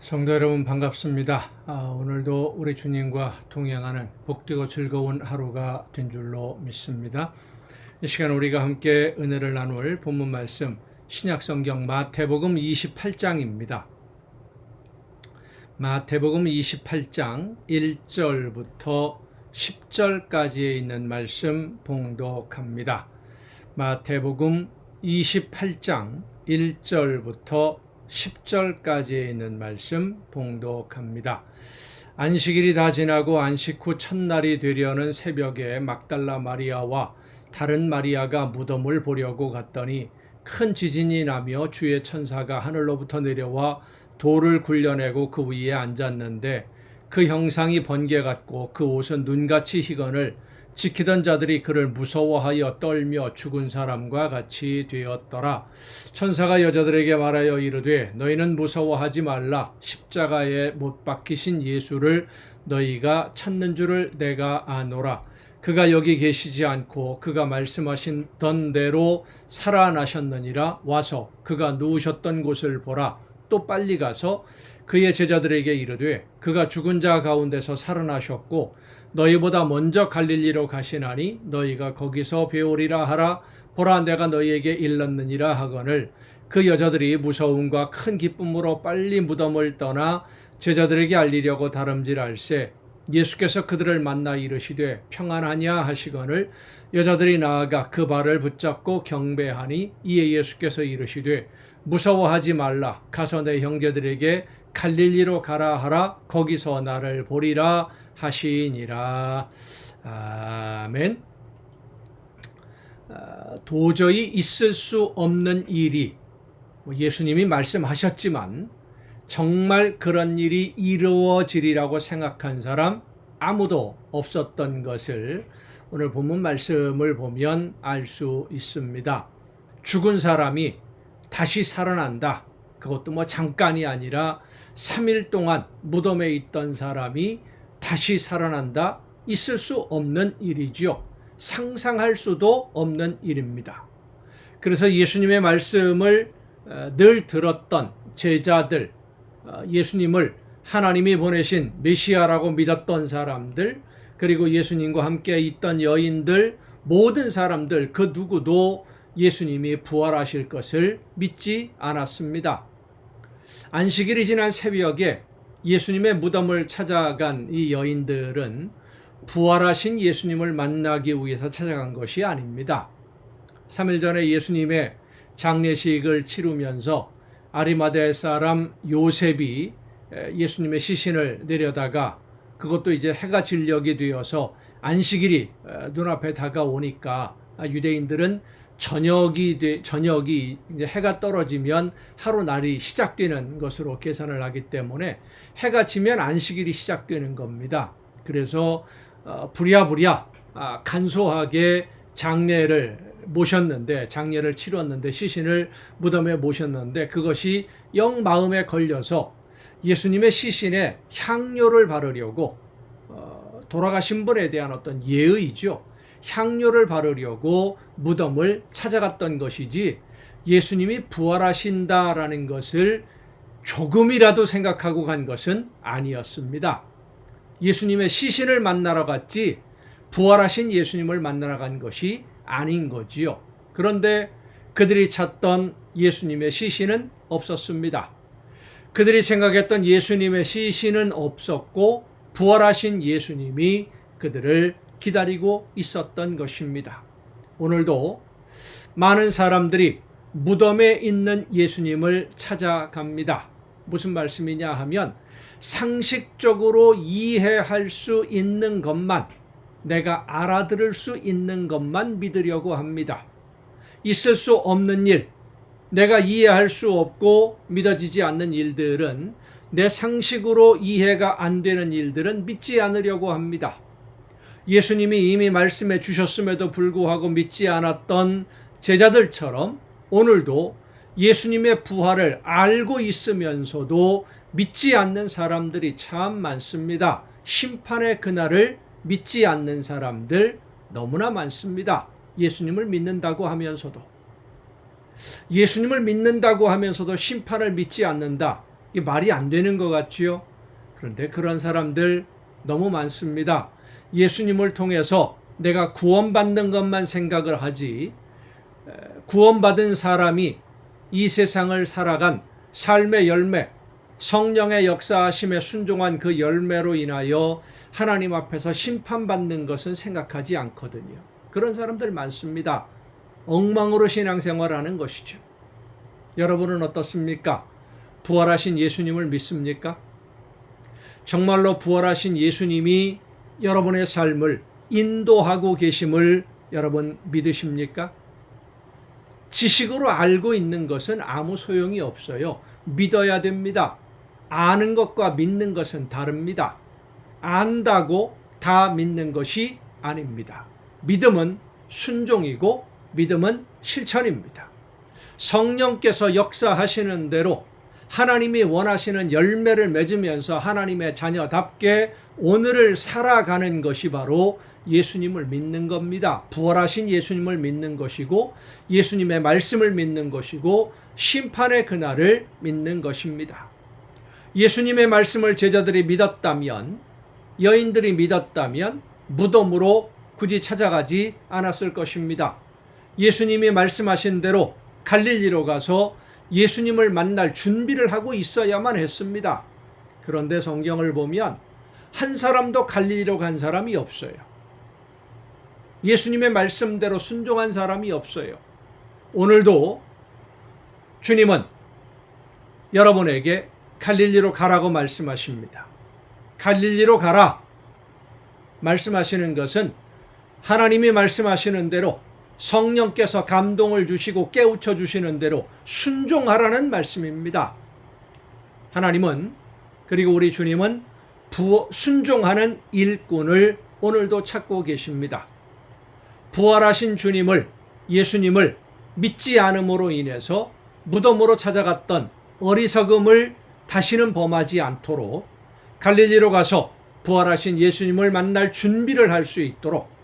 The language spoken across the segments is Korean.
성도 여러분 반갑습니다. 오늘도 우리 주님과 동행하는 복되고 즐거운 하루가 된 줄로 믿습니다. 이 시간 우리가 함께 은혜를 나눌 본문 말씀 신약성경 마태복음 28장입니다. 마태복음 28장 1절부터 10절까지에 있는 말씀 봉독합니다. 마태복음 28장 1절부터 10절까지에 있는 말씀 봉독합니다. 안식일이 다 지나고 안식 후 첫날이 되려는 새벽에 막달라 마리아와 다른 마리아가 무덤을 보려고 갔더니 큰 지진이 나며 주의 천사가 하늘로부터 내려와 돌을 굴려내고 그 위에 앉았는데 그 형상이 번개 같고 그 옷은 눈같이 희건을 지키던 자들이 그를 무서워하여 떨며 죽은 사람과 같이 되었더라. 천사가 여자들에게 말하여 이르되 너희는 무서워하지 말라. 십자가에 못 박히신 예수를 너희가 찾는 줄을 내가 아노라. 그가 여기 계시지 않고 그가 말씀하시던 대로 살아나셨느니라. 와서 그가 누우셨던 곳을 보라. 또 빨리 가서 그의 제자들에게 이르되 그가 죽은 자 가운데서 살아나셨고 너희보다 먼저 갈릴리로 가시나니 너희가 거기서 배우리라 하라. 보라 내가 너희에게 일렀느니라 하거늘 그 여자들이 무서움과 큰 기쁨으로 빨리 무덤을 떠나 제자들에게 알리려고 다름질할세 예수께서 그들을 만나 이르시되 평안하냐 하시거늘 여자들이 나아가 그 발을 붙잡고 경배하니 이에 예수께서 이르시되 무서워하지 말라. 가서 내 형제들에게 갈릴리로 가라 하라. 거기서 나를 보리라 하시니라. 아멘. 도저히 있을 수 없는 일이 예수님이 말씀하셨지만 정말 그런 일이 이루어지리라고 생각한 사람 아무도 없었던 것을 오늘 본문 말씀을 보면 알 수 있습니다. 죽은 사람이 다시 살아난다. 그것도 잠깐이 아니라 3일 동안 무덤에 있던 사람이 다시 살아난다. 있을 수 없는 일이죠. 상상할 수도 없는 일입니다. 그래서 예수님의 말씀을 늘 들었던 제자들, 예수님을 하나님이 보내신 메시아라고 믿었던 사람들, 그리고 예수님과 함께 있던 여인들, 모든 사람들 그 누구도 예수님이 부활하실 것을 믿지 않았습니다. 안식일이 지난 새벽에 예수님의 무덤을 찾아간 이 여인들은 부활하신 예수님을 만나기 위해서 찾아간 것이 아닙니다. 3일 전에 예수님의 장례식을 치르면서 아리마대 사람 요셉이 예수님의 시신을 내려다가 그것도 이제 해가 진녘이 되어서 안식일이 눈앞에 다가오니까 유대인들은 저녁이 이제 해가 떨어지면 하루 날이 시작되는 것으로 계산을 하기 때문에 해가 지면 안식일이 시작되는 겁니다. 그래서 부랴부랴 간소하게 장례를 치렀는데 시신을 무덤에 모셨는데 그것이 영 마음에 걸려서 예수님의 시신에 향료를 바르려고 돌아가신 분에 대한 어떤 예의죠. 향료를 바르려고 무덤을 찾아갔던 것이지 예수님이 부활하신다라는 것을 조금이라도 생각하고 간 것은 아니었습니다. 예수님의 시신을 만나러 갔지 부활하신 예수님을 만나러 간 것이 아닌 거지요. 그런데 그들이 찾던 예수님의 시신은 없었습니다. 그들이 생각했던 예수님의 시신은 없었고 부활하신 예수님이 그들을 기다리고 있었던 것입니다. 오늘도 많은 사람들이 무덤에 있는 예수님을 찾아갑니다. 무슨 말씀이냐 하면 상식적으로 이해할 수 있는 것만, 내가 알아들을 수 있는 것만 믿으려고 합니다. 있을 수 없는 일, 내가 이해할 수 없고 믿어지지 않는 일들은, 내 상식으로 이해가 안 되는 일들은 믿지 않으려고 합니다. 예수님이 이미 말씀해 주셨음에도 불구하고 믿지 않았던 제자들처럼 오늘도 예수님의 부활을 알고 있으면서도 믿지 않는 사람들이 참 많습니다. 심판의 그날을 믿지 않는 사람들 너무나 많습니다. 예수님을 믿는다고 하면서도 심판을 믿지 않는다. 이게 말이 안 되는 것 같지요? 그런데 그런 사람들 너무 많습니다. 예수님을 통해서 내가 구원받는 것만 생각을 하지, 구원받은 사람이 이 세상을 살아간 삶의 열매, 성령의 역사하심에 순종한 그 열매로 인하여 하나님 앞에서 심판받는 것은 생각하지 않거든요. 그런 사람들 많습니다. 엉망으로 신앙생활하는 것이죠. 여러분은 어떻습니까? 부활하신 예수님을 믿습니까? 정말로 부활하신 예수님이 여러분의 삶을 인도하고 계심을 여러분 믿으십니까? 지식으로 알고 있는 것은 아무 소용이 없어요. 믿어야 됩니다. 아는 것과 믿는 것은 다릅니다. 안다고 다 믿는 것이 아닙니다. 믿음은 순종이고 믿음은 실천입니다. 성령께서 역사하시는 대로 하나님이 원하시는 열매를 맺으면서 하나님의 자녀답게 오늘을 살아가는 것이 바로 예수님을 믿는 겁니다. 부활하신 예수님을 믿는 것이고 예수님의 말씀을 믿는 것이고 심판의 그날을 믿는 것입니다. 예수님의 말씀을 제자들이 믿었다면, 여인들이 믿었다면 무덤으로 굳이 찾아가지 않았을 것입니다. 예수님이 말씀하신 대로 갈릴리로 가서 예수님을 만날 준비를 하고 있어야만 했습니다. 그런데 성경을 보면 한 사람도 갈릴리로 간 사람이 없어요. 예수님의 말씀대로 순종한 사람이 없어요. 오늘도 주님은 여러분에게 갈릴리로 가라고 말씀하십니다. 갈릴리로 가라 말씀하시는 것은 하나님이 말씀하시는 대로 성령께서 감동을 주시고 깨우쳐 주시는 대로 순종하라는 말씀입니다. 하나님은, 그리고 우리 주님은 순종하는 일꾼을 오늘도 찾고 계십니다. 부활하신 주님을, 예수님을 믿지 않음으로 인해서 무덤으로 찾아갔던 어리석음을 다시는 범하지 않도록 갈릴리로 가서 부활하신 예수님을 만날 준비를 할 수 있도록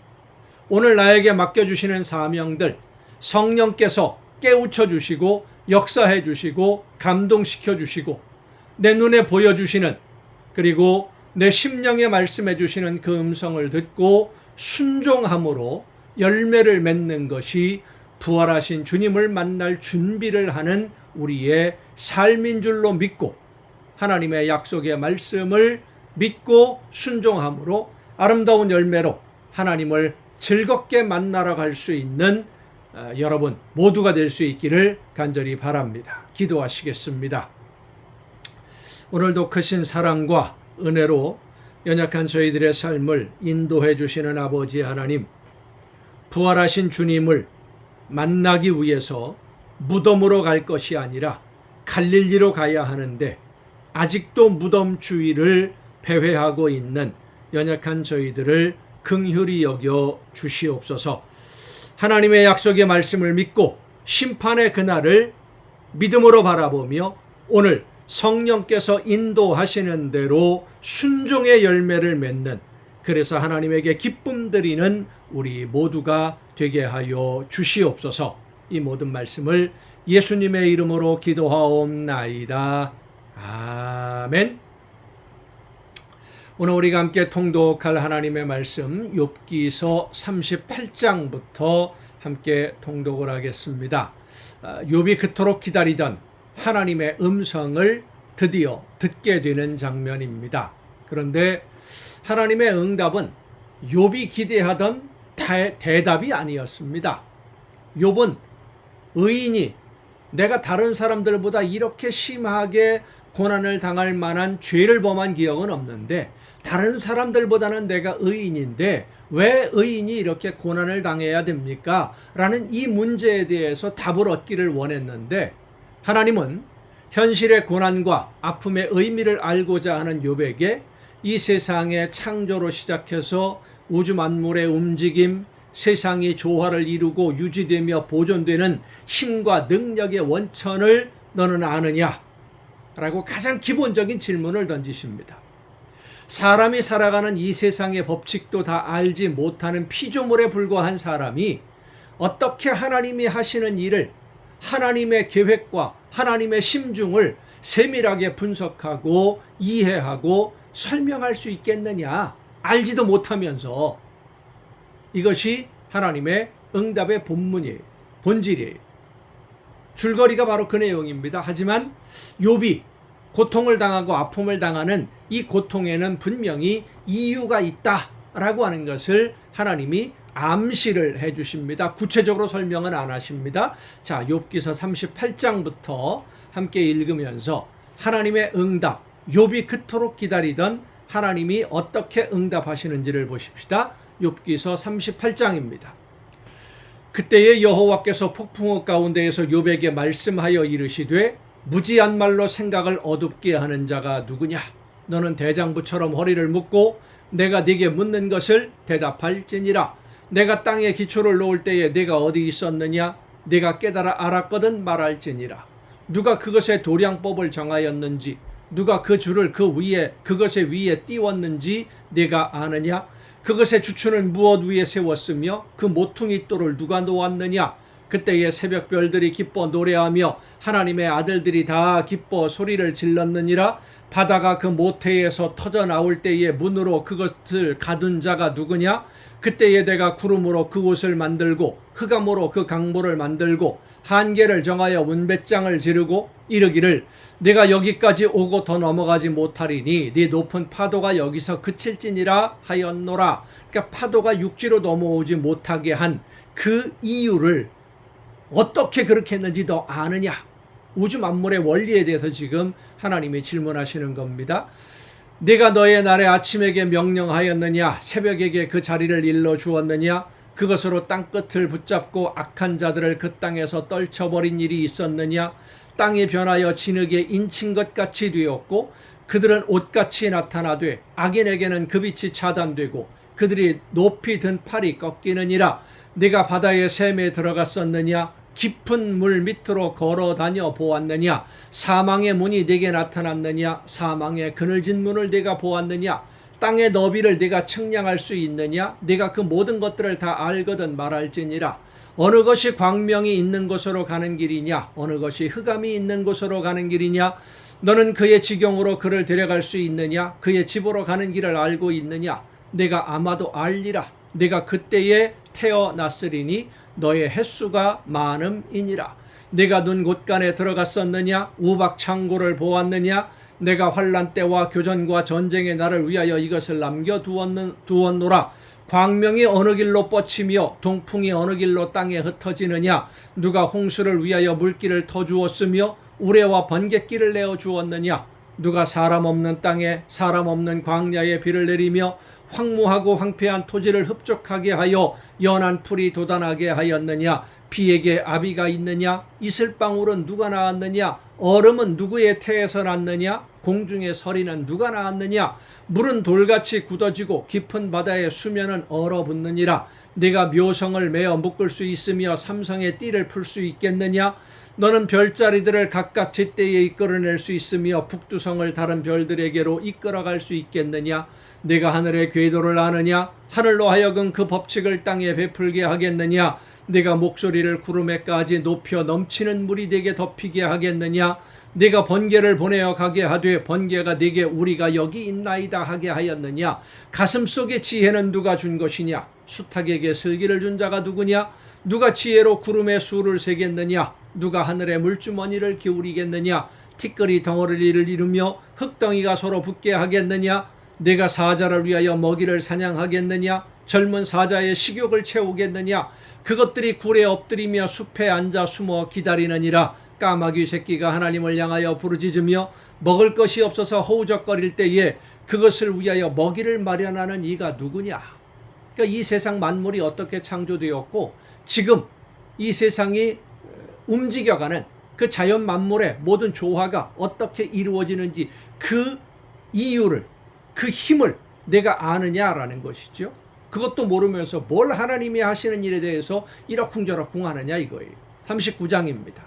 오늘 나에게 맡겨주시는 사명들, 성령께서 깨우쳐 주시고 역사해 주시고 감동시켜 주시고 내 눈에 보여주시는, 그리고 내 심령에 말씀해 주시는 그 음성을 듣고 순종함으로 열매를 맺는 것이 부활하신 주님을 만날 준비를 하는 우리의 삶인 줄로 믿고, 하나님의 약속의 말씀을 믿고 순종함으로 아름다운 열매로 하나님을 즐겁게 만나러 갈 수 있는 여러분 모두가 될 수 있기를 간절히 바랍니다. 기도하시겠습니다. 오늘도 크신 사랑과 은혜로 연약한 저희들의 삶을 인도해 주시는 아버지 하나님, 부활하신 주님을 만나기 위해서 무덤으로 갈 것이 아니라 갈릴리로 가야 하는데 아직도 무덤 주의를 배회하고 있는 연약한 저희들을 긍휼히 여겨 주시옵소서. 하나님의 약속의 말씀을 믿고 심판의 그날을 믿음으로 바라보며 오늘 성령께서 인도하시는 대로 순종의 열매를 맺는, 그래서 하나님에게 기쁨 드리는 우리 모두가 되게 하여 주시옵소서. 이 모든 말씀을 예수님의 이름으로 기도하옵나이다. 아멘. 오늘 우리가 함께 통독할 하나님의 말씀 욥기서 38장부터 함께 통독을 하겠습니다. 욥이 그토록 기다리던 하나님의 음성을 드디어 듣게 되는 장면입니다. 그런데 하나님의 응답은 욥이 기대하던 대답이 아니었습니다. 욥은 의인이 내가 다른 사람들보다 이렇게 심하게 고난을 당할 만한 죄를 범한 기억은 없는데 다른 사람들보다는 내가 의인인데 왜 의인이 이렇게 고난을 당해야 됩니까? 라는 이 문제에 대해서 답을 얻기를 원했는데 하나님은 현실의 고난과 아픔의 의미를 알고자 하는 욥에게 이 세상의 창조로 시작해서 우주 만물의 움직임, 세상이 조화를 이루고 유지되며 보존되는 힘과 능력의 원천을 너는 아느냐? 라고 가장 기본적인 질문을 던지십니다. 사람이 살아가는 이 세상의 법칙도 다 알지 못하는 피조물에 불과한 사람이 어떻게 하나님이 하시는 일을, 하나님의 계획과 하나님의 심중을 세밀하게 분석하고 이해하고 설명할 수 있겠느냐? 알지도 못하면서. 이것이 하나님의 응답의 본문이에요. 본질이에요. 줄거리가 바로 그 내용입니다. 하지만 욥이 고통을 당하고 아픔을 당하는 이 고통에는 분명히 이유가 있다라고 하는 것을 하나님이 암시를 해 주십니다. 구체적으로 설명은 안 하십니다. 자, 욥기서 38장부터 함께 읽으면서 하나님의 응답, 욥이 그토록 기다리던 하나님이 어떻게 응답하시는지를 보십시다. 욥기서 38장입니다. 그때에 여호와께서 폭풍우 가운데에서 욥에게 말씀하여 이르시되 무지한 말로 생각을 어둡게 하는 자가 누구냐? 너는 대장부처럼 허리를 묶고 내가 네게 묻는 것을 대답할지니라. 내가 땅에 기초를 놓을 때에 내가 어디 있었느냐? 내가 깨달아 알았거든 말할지니라. 누가 그것의 도량법을 정하였는지, 누가 그 줄을 그것의 위에 띄웠는지 내가 아느냐? 그것의 주추는 무엇 위에 세웠으며 그 모퉁이 돌을 누가 놓았느냐? 그때에 새벽별들이 기뻐 노래하며 하나님의 아들들이 다 기뻐 소리를 질렀느니라. 바다가 그 모태에서 터져 나올 때에 문으로 그것을 가둔 자가 누구냐? 그때에 내가 구름으로 그 옷을 만들고 흑암으로 그 강보를 만들고 한계를 정하여 운배장을 지르고 이르기를 내가 여기까지 오고 더 넘어가지 못하리니 네 높은 파도가 여기서 그칠지니라 하였노라. 그러니까 파도가 육지로 넘어오지 못하게 한 그 이유를 어떻게 그렇게 했는지 너 아느냐? 우주 만물의 원리에 대해서 지금 하나님이 질문하시는 겁니다. 내가 너의 날에 아침에게 명령하였느냐? 새벽에게 그 자리를 일러 주었느냐? 그것으로 땅끝을 붙잡고 악한 자들을 그 땅에서 떨쳐버린 일이 있었느냐? 땅이 변하여 진흙에 인친 것 같이 되었고 그들은 옷같이 나타나되 악인에게는 그 빛이 차단되고 그들이 높이 든 팔이 꺾이느니라. 네가 바다의 샘에 들어갔었느냐? 깊은 물 밑으로 걸어 다녀 보았느냐? 사망의 문이 네게 나타났느냐? 사망의 그늘진 문을 네가 보았느냐? 땅의 너비를 네가 측량할 수 있느냐? 네가 그 모든 것들을 다 알거든 말할지니라. 어느 것이 광명이 있는 곳으로 가는 길이냐? 어느 것이 흑암이 있는 곳으로 가는 길이냐? 너는 그의 지경으로 그를 데려갈 수 있느냐? 그의 집으로 가는 길을 알고 있느냐? 내가 아마도 알리라. 내가 그때에 태어났으리니 너의 횟수가 많음이니라. 내가 눈 곳간에 들어갔었느냐? 우박 창고를 보았느냐? 내가 환난 때와 교전과 전쟁의 날을 위하여 이것을 남겨두었노라. 광명이 어느 길로 뻗치며 동풍이 어느 길로 땅에 흩어지느냐? 누가 홍수를 위하여 물길을 터주었으며 우레와 번갯길을 내어주었느냐? 누가 사람 없는 땅에 사람 없는 광야에 비를 내리며 황무하고 황폐한 토지를 흡족하게 하여 연한 풀이 돋아나게 하였느냐? 비에게 아비가 있느냐? 이슬방울은 누가 낳았느냐? 얼음은 누구의 태에서 났느냐? 공중의 서리는 누가 낳았느냐? 물은 돌같이 굳어지고 깊은 바다의 수면은 얼어붙느니라. 네가 묘성을 메어 묶을 수 있으며 삼성의 띠를 풀 수 있겠느냐? 너는 별자리들을 각각 제때에 이끌어낼 수 있으며 북두성을 다른 별들에게로 이끌어갈 수 있겠느냐? 내가 하늘의 궤도를 아느냐? 하늘로 하여금 그 법칙을 땅에 베풀게 하겠느냐? 내가 목소리를 구름에까지 높여 넘치는 물이 내게 덮이게 하겠느냐? 내가 번개를 보내어 가게 하되 번개가 내게 우리가 여기 있나이다 하게 하였느냐? 가슴속의 지혜는 누가 준 것이냐? 수탉에게 슬기를 준 자가 누구냐? 누가 지혜로 구름의 수를 세겠느냐? 누가 하늘의 물주머니를 기울이겠느냐? 티끌이 덩어리를 이루며 흙덩이가 서로 붙게 하겠느냐? 내가 사자를 위하여 먹이를 사냥하겠느냐? 젊은 사자의 식욕을 채우겠느냐? 그것들이 굴에 엎드리며 숲에 앉아 숨어 기다리느니라. 까마귀 새끼가 하나님을 향하여 부르짖으며 먹을 것이 없어서 허우적거릴 때에 그것을 위하여 먹이를 마련하는 이가 누구냐? 그러니까 이 세상 만물이 어떻게 창조되었고 지금 이 세상이 움직여가는 그 자연 만물의 모든 조화가 어떻게 이루어지는지 그 이유를, 그 힘을 내가 아느냐라는 것이죠. 그것도 모르면서 뭘 하나님이 하시는 일에 대해서 이러쿵저러쿵 하느냐 이거예요. 39장입니다.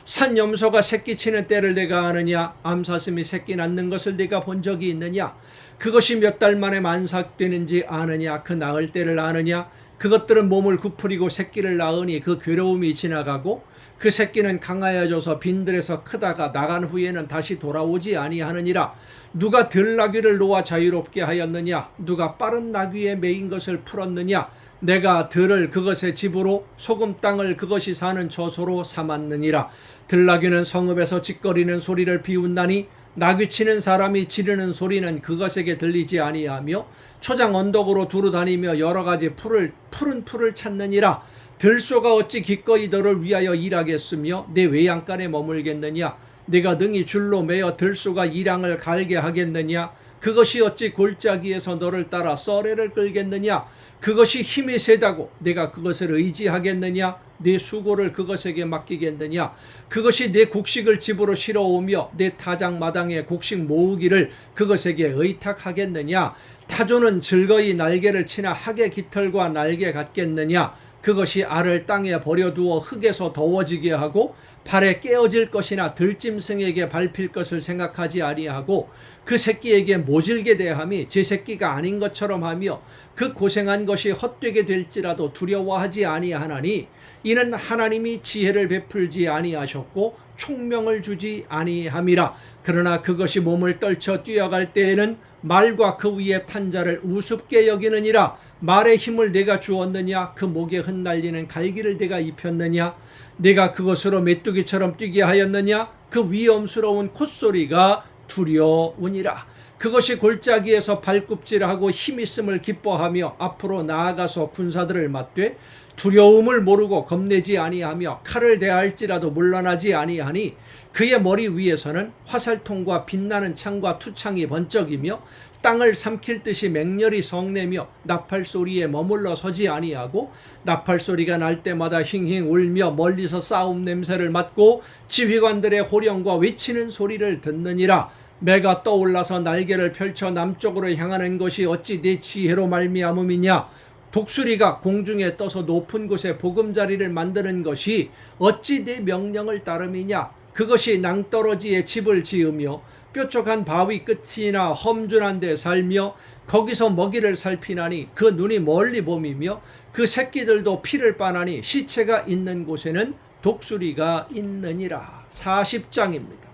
산염소가 새끼 치는 때를 내가 아느냐? 암사슴이 새끼 낳는 것을 내가 본 적이 있느냐? 그것이 몇 달 만에 만삭되는지 아느냐? 그 낳을 때를 아느냐? 그것들은 몸을 구부리고 새끼를 낳으니 그 괴로움이 지나가고 그 새끼는 강하여져서 빈들에서 크다가 나간 후에는 다시 돌아오지 아니하느니라. 누가 들나귀를 놓아 자유롭게 하였느냐? 누가 빠른 나귀에 매인 것을 풀었느냐? 내가 들을 그것의 집으로 소금 땅을 그것이 사는 처소로 삼았느니라. 들나귀는 성읍에서 짖거리는 소리를 비운다니 나귀 치는 사람이 지르는 소리는 그것에게 들리지 아니하며 초장 언덕으로 두루 다니며 여러 가지 푸른 풀을 찾느니라. 들소가 어찌 기꺼이 너를 위하여 일하겠으며 내 외양간에 머물겠느냐? 네가 능히 줄로 매어 들소가 이랑을 갈게 하겠느냐? 그것이 어찌 골짜기에서 너를 따라 썰애를 끌겠느냐? 그것이 힘이 세다고 내가 그것을 의지하겠느냐? 내 수고를 그것에게 맡기겠느냐? 그것이 내 곡식을 집으로 실어오며 내 타작 마당에 곡식 모으기를 그것에게 의탁하겠느냐? 타조는 즐거이 날개를 치나 학의 깃털과 날개 같겠느냐? 그것이 알을 땅에 버려두어 흙에서 더워지게 하고 발에 깨어질 것이나 들짐승에게 밟힐 것을 생각하지 아니하고 그 새끼에게 모질게 대함이 제 새끼가 아닌 것처럼 하며 그 고생한 것이 헛되게 될지라도 두려워하지 아니하나니 이는 하나님이 지혜를 베풀지 아니하셨고 총명을 주지 아니함이라. 그러나 그것이 몸을 떨쳐 뛰어갈 때에는 말과 그 위에 탄 자를 우습게 여기느니라. 말의 힘을 내가 주었느냐? 그 목에 흩날리는 갈기를 내가 입혔느냐? 내가 그것으로 메뚜기처럼 뛰게 하였느냐? 그 위험스러운 콧소리가 두려우니라. 그것이 골짜기에서 발굽질하고 힘있음을 기뻐하며 앞으로 나아가서 군사들을 맞되 두려움을 모르고 겁내지 아니하며 칼을 대할지라도 물러나지 아니하니 그의 머리 위에서는 화살통과 빛나는 창과 투창이 번쩍이며 땅을 삼킬 듯이 맹렬히 성내며 나팔 소리에 머물러 서지 아니하고 나팔 소리가 날 때마다 힝힝 울며 멀리서 싸움 냄새를 맡고 지휘관들의 호령과 외치는 소리를 듣느니라. 매가 떠올라서 날개를 펼쳐 남쪽으로 향하는 것이 어찌 내 지혜로 말미암음이냐? 독수리가 공중에 떠서 높은 곳에 보금자리를 만드는 것이 어찌 내 명령을 따름이냐? 그것이 낭떠러지에 집을 지으며 뾰족한 바위 끝이나 험준한 데 살며 거기서 먹이를 살피나니 그 눈이 멀리 봄이며 그 새끼들도 피를 빠나니 시체가 있는 곳에는 독수리가 있느니라. 40장입니다.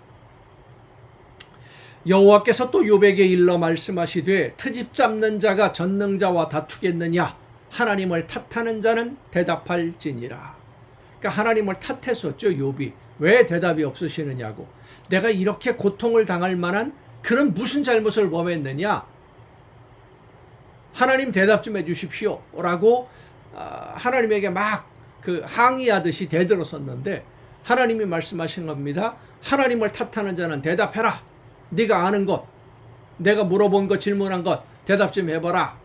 여호와께서 또 욥에게 일러 말씀하시되 트집 잡는 자가 전능자와 다투겠느냐? 하나님을 탓하는 자는 대답할지니라. 그러니까 하나님을 탓했었죠, 욥이. 왜 대답이 없으시느냐고. 내가 이렇게 고통을 당할 만한 그런 무슨 잘못을 범했느냐? 하나님 대답 좀 해주십시오 라고 하나님에게 막 항의하듯이 대들었었는데 하나님이 말씀하신 겁니다. 하나님을 탓하는 자는 대답해라. 네가 아는 것, 내가 물어본 것, 질문한 것 대답 좀 해봐라.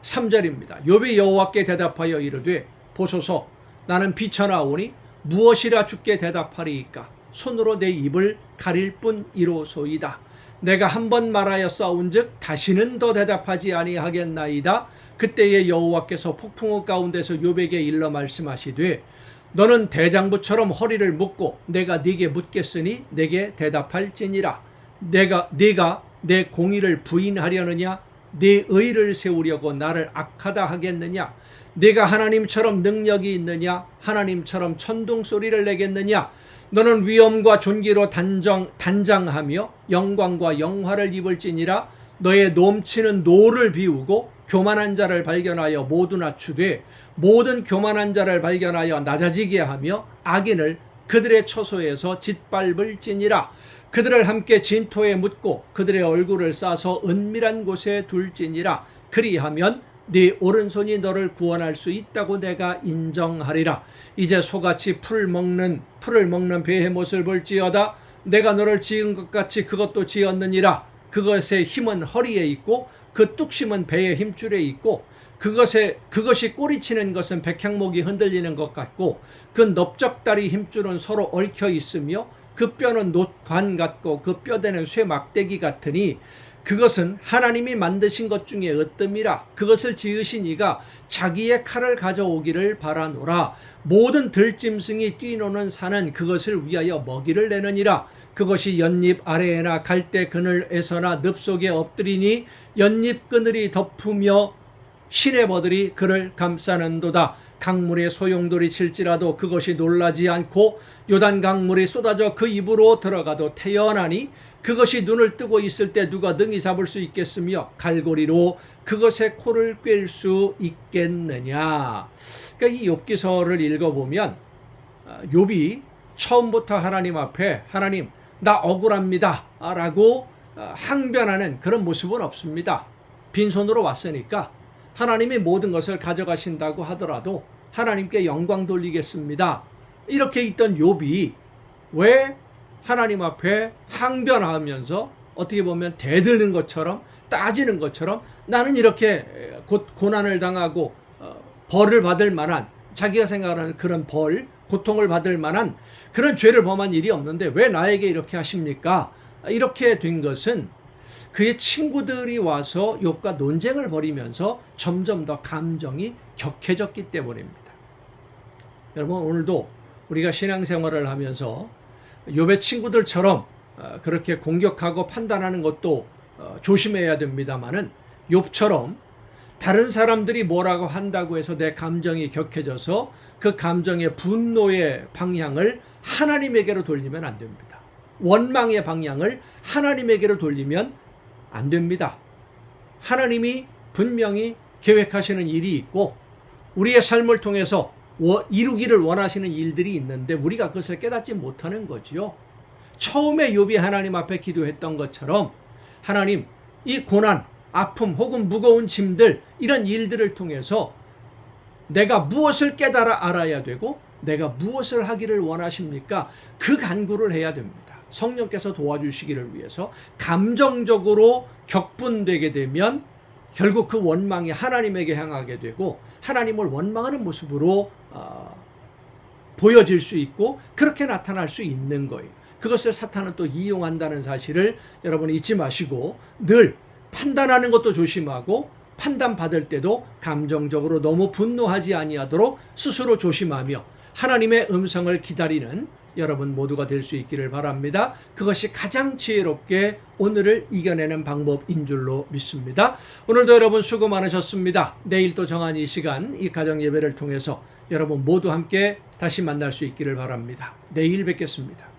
3절입니다. 욥이 여호와께 대답하여 이르되 보소서 나는 비천하오니 무엇이라 주께 대답하리이까? 손으로 내 입을 가릴 뿐이로소이다. 내가 한 번 말하여 싸운즉 다시는 더 대답하지 아니하겠나이다. 그때에 여호와께서 폭풍우 가운데서 욥에게 일러 말씀하시되 너는 대장부처럼 허리를 묶고 내가 네게 묻겠으니 내게 대답할지니라. 네가 내 공의를 부인하려느냐? 네 의를 세우려고 나를 악하다 하겠느냐? 네가 하나님처럼 능력이 있느냐? 하나님처럼 천둥소리를 내겠느냐? 너는 위엄과 존귀로 단장하며 영광과 영화를 입을지니라. 너의 넘치는 노를 비우고 교만한 자를 발견하여 모두 낮추되 모든 교만한 자를 발견하여 낮아지게 하며 악인을 그들의 처소에서 짓밟을지니라. 그들을 함께 진토에 묻고 그들의 얼굴을 싸서 은밀한 곳에 둘지니라. 그리하면 네 오른손이 너를 구원할 수 있다고 내가 인정하리라. 이제 소같이 풀을 먹는 배의 못을 볼지어다. 내가 너를 지은 것 같이 그것도 지었느니라. 그것의 힘은 허리에 있고 그 뚝심은 배의 힘줄에 있고 그것이 꼬리치는 것은 백향목이 흔들리는 것 같고 그 넓적다리 힘줄은 서로 얽혀 있으며 그 뼈는 놋관 같고 그 뼈대는 쇠 막대기 같으니 그것은 하나님이 만드신 것 중에 으뜸이라. 그것을 지으신 이가 자기의 칼을 가져오기를 바라노라. 모든 들짐승이 뛰노는 산은 그것을 위하여 먹이를 내느니라. 그것이 연잎 아래에나 갈대 그늘에서나 늪 속에 엎드리니 연잎 그늘이 덮으며 시내버들이 그를 감싸는도다. 강물에 소용돌이 칠지라도 그것이 놀라지 않고 요단 강물이 쏟아져 그 입으로 들어가도 태연하니 그것이 눈을 뜨고 있을 때 누가 능히 잡을 수 있겠으며 갈고리로 그것의 코를 꿰일 수 있겠느냐. 그러니까 이 욥기서를 읽어보면 욥이 처음부터 하나님 앞에 하나님 나 억울합니다 라고 항변하는 그런 모습은 없습니다. 빈손으로 왔으니까 하나님이 모든 것을 가져가신다고 하더라도 하나님께 영광 돌리겠습니다. 이렇게 있던 욥이 왜 하나님 앞에 항변하면서 어떻게 보면 대드는 것처럼 따지는 것처럼 나는 이렇게 고난을 당하고 벌을 받을 만한 자기가 생각하는 그런 벌, 고통을 받을 만한 그런 죄를 범한 일이 없는데 왜 나에게 이렇게 하십니까? 이렇게 된 것은 그의 친구들이 와서 욥과 논쟁을 벌이면서 점점 더 감정이 격해졌기 때문입니다. 여러분 오늘도 우리가 신앙생활을 하면서 욥의 친구들처럼 그렇게 공격하고 판단하는 것도 조심해야 됩니다만은 욥처럼 다른 사람들이 뭐라고 한다고 해서 내 감정이 격해져서 그 감정의 분노의 방향을 하나님에게로 돌리면 안 됩니다. 원망의 방향을 하나님에게로 돌리면 안 됩니다. 하나님이 분명히 계획하시는 일이 있고 우리의 삶을 통해서 이루기를 원하시는 일들이 있는데 우리가 그것을 깨닫지 못하는 거지요. 처음에 욥이 하나님 앞에 기도했던 것처럼 하나님 이 고난, 아픔 혹은 무거운 짐들 이런 일들을 통해서 내가 무엇을 깨달아 알아야 되고 내가 무엇을 하기를 원하십니까? 그 간구를 해야 됩니다. 성령께서 도와주시기를 위해서 감정적으로 격분되게 되면 결국 그 원망이 하나님에게 향하게 되고 하나님을 원망하는 모습으로 보여질 수 있고 그렇게 나타날 수 있는 거예요. 그것을 사탄은 또 이용한다는 사실을 여러분 잊지 마시고 늘 판단하는 것도 조심하고 판단받을 때도 감정적으로 너무 분노하지 아니하도록 스스로 조심하며 하나님의 음성을 기다리는 여러분 모두가 될 수 있기를 바랍니다. 그것이 가장 지혜롭게 오늘을 이겨내는 방법인 줄로 믿습니다. 오늘도 여러분 수고 많으셨습니다. 내일 또 정한 이 시간 이 가정 예배를 통해서 여러분 모두 함께 다시 만날 수 있기를 바랍니다. 내일 뵙겠습니다.